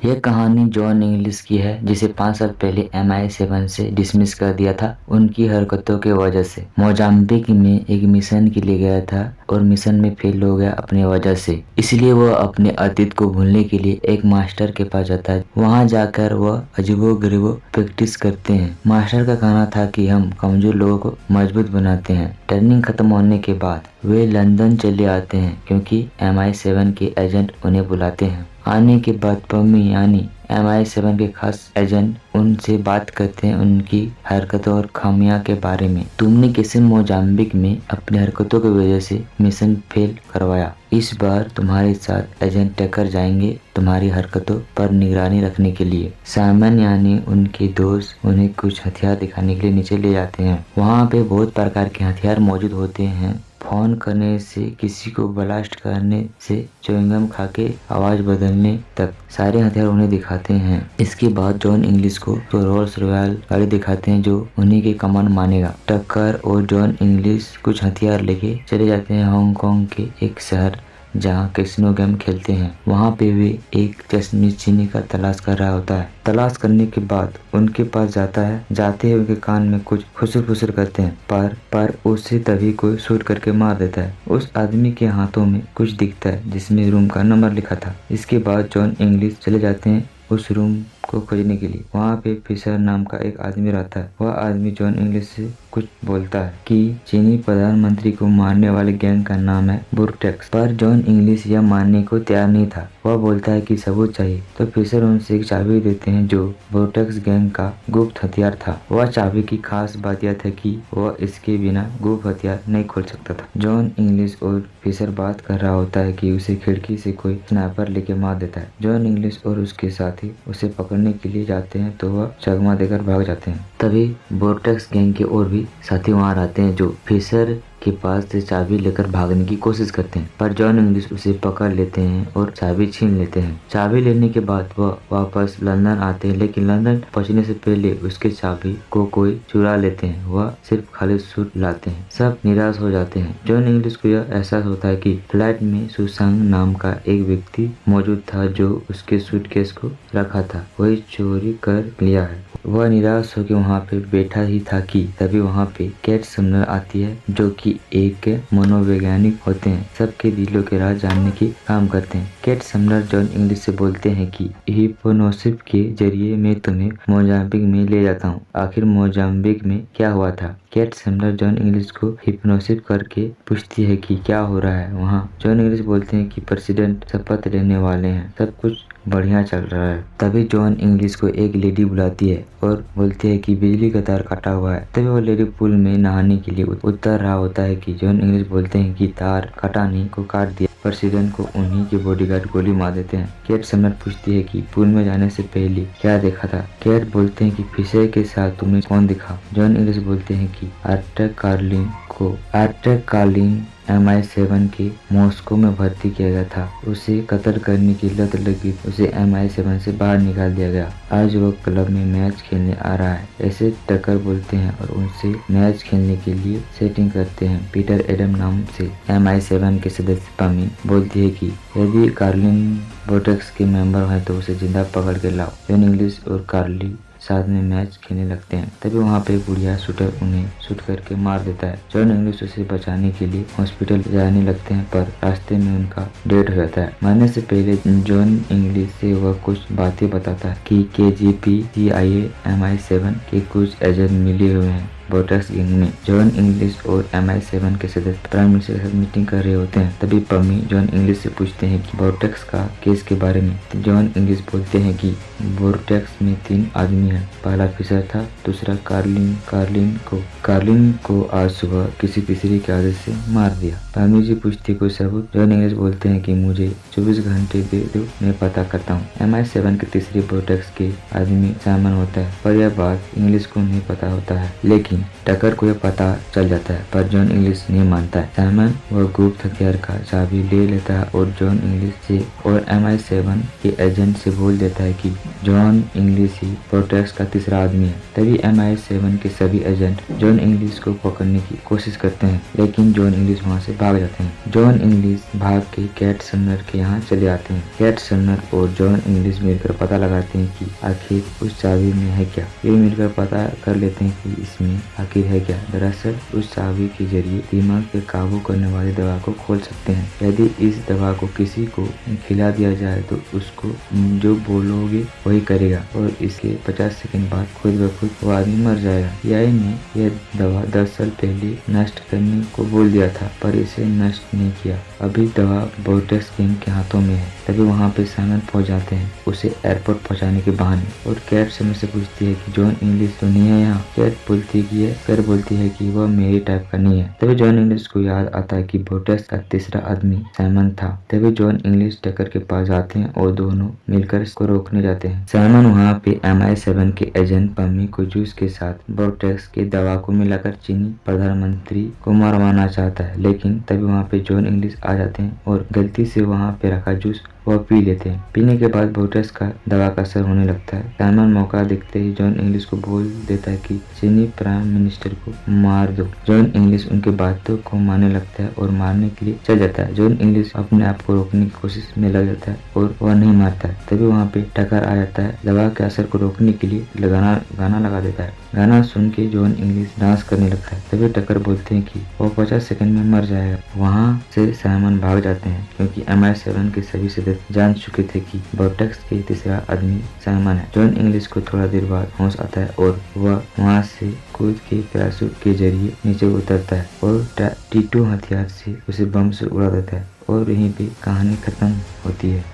यह कहानी John English की है, जिसे 5 साल पहले MI7 से डिसमिस कर दिया था उनकी हरकतों के वजह से। मोजाम्बिक में एक मिशन के लिए गया था और मिशन में फेल हो गया अपनी वजह से। इसलिए वह अपने अतीत को भूलने के लिए एक मास्टर के पास जाता है। वहां जाकर वह अजीबो-गरीबो प्रैक्टिस करते हैं। मास्टर का कहना था कि हम कमजोर लोगों को मजबूत बनाते हैं। ट्रेनिंग खत्म होने के बाद वे लंदन चले आते हैं क्योंकि MI7 के एजेंट उन्हें बुलाते हैं। आने के बाद पम्मी यानी MI7 के खास एजेंट उनसे बात करते हैं उनकी हरकतों और खामियां के बारे में। तुमने कैसे मोजाम्बिक में अपनी हरकतों की वजह से मिशन फेल करवाया? इस बार तुम्हारे साथ एजेंट टकर जाएंगे तुम्हारी हरकतों पर निगरानी रखने के लिए। साइमन यानी उनके दोस्त उन्हें कुछ हथियार दिखाने के लिए नीचे ले जाते हैं। वहाँ पे बहुत प्रकार के हथियार मौजूद होते हैं। फोन करने से किसी को ब्लास्ट करने से च्युइंगम खा के आवाज बदलने तक सारे हथियार उन्हें दिखाते हैं। इसके बाद जॉन इंग्लिश को तो रोल्स रॉयल गाड़ी दिखाते हैं जो उन्हीं की कमान मानेगा। टक्कर और जॉन इंग्लिश कुछ हथियार लेके चले जाते हैं हांगकांग के एक शहर जहाँ कैसीनो गेम खेलते हैं। वहाँ पे वे एक चश्मे का तलाश कर रहा होता है। तलाश करने के बाद उनके पास जाता है। जाते ही उनके कान में कुछ फुसुर फुसुर करते हैं पर उसे तभी कोई शूट करके मार देता है। उस आदमी के हाथों में कुछ दिखता है जिसमें रूम का नंबर लिखा था। इसके बाद जॉन इंग्लिश चले जाते हैं उस रूम को खोजने के लिए। वहाँ पे फिशर नाम का एक आदमी रहता है। वह आदमी जॉन इंग्लिश से कुछ बोलता है कि चीनी प्रधानमंत्री को मारने वाले गैंग का नाम है वोर्टेक्स, पर जॉन इंग्लिश यह मानने को तैयार नहीं था। वह बोलता है कि सबूत चाहिए, तो फिशर उनसे एक चाबी देते हैं जो वोर्टेक्स गैंग का गुप्त हथियार था। वह चाबी की खास बात यह था कि वह इसके बिना गुप्त हथियार नहीं खोल सकता था। जॉन इंग्लिश और फिशर बात कर रहा होता है कि उसे खिड़की से कोई स्नाइपर लेके मार देता है। जॉन इंग्लिश और उसके साथी उसे पकड़ने के लिए जाते हैं तो वह चकमा देकर भाग जाते हैं। तभी वोर्टेक्स गैंग के और भी साथी वहां आते हैं जो फिशर के पास से चाबी लेकर भागने की कोशिश करते हैं, पर जॉन इंग्लिश उसे पकड़ लेते हैं और चाबी छीन लेते हैं। चाबी लेने के बाद वह वापस लंदन आते हैं, लेकिन लंदन पहुंचने से पहले उसके चाबी को कोई चुरा लेते हैं। वह सिर्फ खाली सूट लाते हैं। सब निराश हो जाते हैं। जॉन इंग्लिश को यह एहसास होता है कि फ्लाइट में सुसांग नाम का एक व्यक्ति मौजूद था जो उसके सूटकेस को रखा था वही चोरी कर लिया है। वह निराश होकर वहाँ पे बैठा ही था कि तभी वहाँ पे कैट समनर आती है जो कि एक मनोवैज्ञानिक होते हैं। सबके दिलों के राज जानने की काम करते हैं। कैट समनर जॉन इंग्लिश से बोलते हैं कि हिप्नोसिस के जरिए मैं तुम्हें मोजाम्बिक में ले जाता हूँ। आखिर मोजाम्बिक में क्या हुआ था? कैट समनर जॉन इंग्लिश को हिप्नोसिस करके पूछती है कि क्या हो रहा है वहाँ। जॉन इंग्लिश बोलते हैं कि प्रेसिडेंट शपथ लेने वाले हैं, सब कुछ बढ़िया चल रहा है। तभी जॉन इंग्लिश को एक लेडी बुलाती है और बोलती है कि बिजली का तार कटा हुआ है। तभी वो लेडी पूल में नहाने के लिए उतर रहा होता है कि जॉन इंग्लिश बोलते हैं कि तार कटा नहीं को काट दिया। प्रेसिडेंट को उन्हीं के बॉडीगार्ड गोली मार देते हैं। कैट समनर पूछती है कि पूल में जाने से पहले क्या देखा था? कैट बोलते हैं कि फिशर के साथ तुम्हें कौन दिखा? जॉन इंग्लिश बोलते हैं कि आर्टर कार्लिन MI7 के मॉस्को में भर्ती किया गया था। उसे कत्ल करने की लत लगी, उसे MI7 से बाहर निकाल दिया गया। आज वो क्लब में मैच खेलने आ रहा है, ऐसे टकर बोलते हैं और उनसे मैच खेलने के लिए सेटिंग करते हैं। पीटर एडम नाम से MI7 के सदस्य पमी बोलती है कि यदि कार्लिन वोर्टेक्स के मेंबर है तो उसे जिंदा पकड़ के लाओ। जॉन इंग्लिश और कार्ली साथ में मैच खेलने लगते हैं। तभी वहाँ पे बुढ़िया शूटर उन्हें शूट करके मार देता है। जॉन इंग्लिश उसे बचाने के लिए हॉस्पिटल जाने लगते हैं, पर रास्ते में उनका डेथ हो जाता है। मरने से पहले जॉन इंग्लिश से वह कुछ बातें बताता है कि KGB, CIA, MI7 के कुछ एजेंट मिले हुए हैं वोर्टेक्स गैंग में। जॉन इंग्लिश और MI7 के सदस्य प्राइम मिनिस्टर के साथ मीटिंग कर रहे होते हैं। तभी पम्मी जॉन इंग्लिश से पूछते हैं कि वोर्टेक्स का केस के बारे में। जॉन इंग्लिश बोलते हैं कि वोर्टेक्स में 3 आदमी हैं। पहला फिशर था, दूसरा कार्लिन को आज सुबह किसी तीसरे के आदेश से मार दिया। पम्मी जी पूछती कोई सबूत? जॉन इंग्लिश बोलते हैं कि मुझे 24 घंटे दे दो, मैं पता करता हूँ। MI7 के तीसरे वोर्टेक्स के आदमी साइमन होता है, पर यह बात इंग्लिश को नहीं पता होता है। लेकिन टकर को यह पता चल जाता है, पर जॉन इंग्लिश नहीं मानता है। साइमन वह गुप्त हथियार का चाबी ले लेता है और जॉन इंग्लिश से और MI7 के एजेंट से बोल देता है कि जॉन इंग्लिश ही वोर्टेक्स का तीसरा आदमी है। तभी MI7 के सभी एजेंट जॉन इंग्लिश को पकड़ने की कोशिश करते हैं, लेकिन जॉन इंग्लिश वहाँ से भाग जाते हैं। जॉन इंग्लिश भाग के कैट समनर के यहाँ चले आते हैं। कैट समनर और जॉन इंग्लिश मिलकर पता लगाते हैं कि आखिर उस चाबी में है क्या। वे मिलकर पता कर लेते हैं कि इसमें आखिर है क्या। दरअसल उस चाबी के जरिए दिमाग पे काबू करने वाली दवा को खोल सकते हैं। यदि इस दवा को किसी को खिला दिया जाए तो उसको जो बोलोगे वही करेगा और इसके 50 सेकंड बाद खुद ब खुद वो आदमी मर जाएगा। AI ने यह दवा 10 साल पहले नष्ट करने को बोल दिया था, पर इसे नष्ट नहीं किया। अभी दवा वोर्टेक्स गैंग के हाथों में है। तभी वहाँ पे साइमन पहुँच जाते हैं, उसे एयरपोर्ट पहुँचाने के बहाने। और कैट समय से पूछती है कि जॉन इंग्लिश तो नहीं है यहाँ। कैट बोलती है कि वह मेरे टाइप का नहीं है। तभी जॉन इंग्लिश को याद आता है कि वोर्टेक्स का तीसरा आदमी साइमन था। तभी जॉन इंग्लिश टकर के पास जाते हैं और दोनों मिलकर इसको रोकने जाते हैं। साइमन वहाँ पे MI7 के एजेंट पम्मी को जूस के साथ वोर्टेक्स की दवा को मिलाकर चीनी प्रधानमंत्री को मरवाना चाहता है, लेकिन तभी वहाँ पे जॉन इंग्लिश आ जाते हैं और गलती से वहाँ पे रखा जूस वह पी लेते हैं। पीने के बाद वोर्टेक्स का दवा का असर होने लगता है। साइमन मौका देखते ही जॉन इंग्लिश को बोल देता है कि चीनी प्राइम मिनिस्टर को मार दो। जॉन इंग्लिश उनके बातों को मानने लगता है और मारने के लिए चल जाता है। जॉन इंग्लिश अपने आप को रोकने की कोशिश में लग जाता है और वह नहीं मारता है। तभी वहाँ पे टकर आ जाता है। दवा के असर को रोकने के लिए गाना लगा देता है। गाना सुन के जॉन इंग्लिश डांस करने लगता है। तभी टकर बोलते हैं कि वो 50 सेकंड में मर जाएगा। वहाँ से साइमन भाग जाते हैं क्योंकि MI7 के सभी सदस्य जान चुके थे कि वोर्टेक्स के तीसरा आदमी साइमन है। जॉन इंग्लिश को थोड़ा देर बाद होश आता है और वह वहाँ से कूद के पैराशूट के जरिए नीचे उतरता है और T2 हथियार से उसे बम से उड़ा देता है और यहीं पे कहानी खत्म होती है।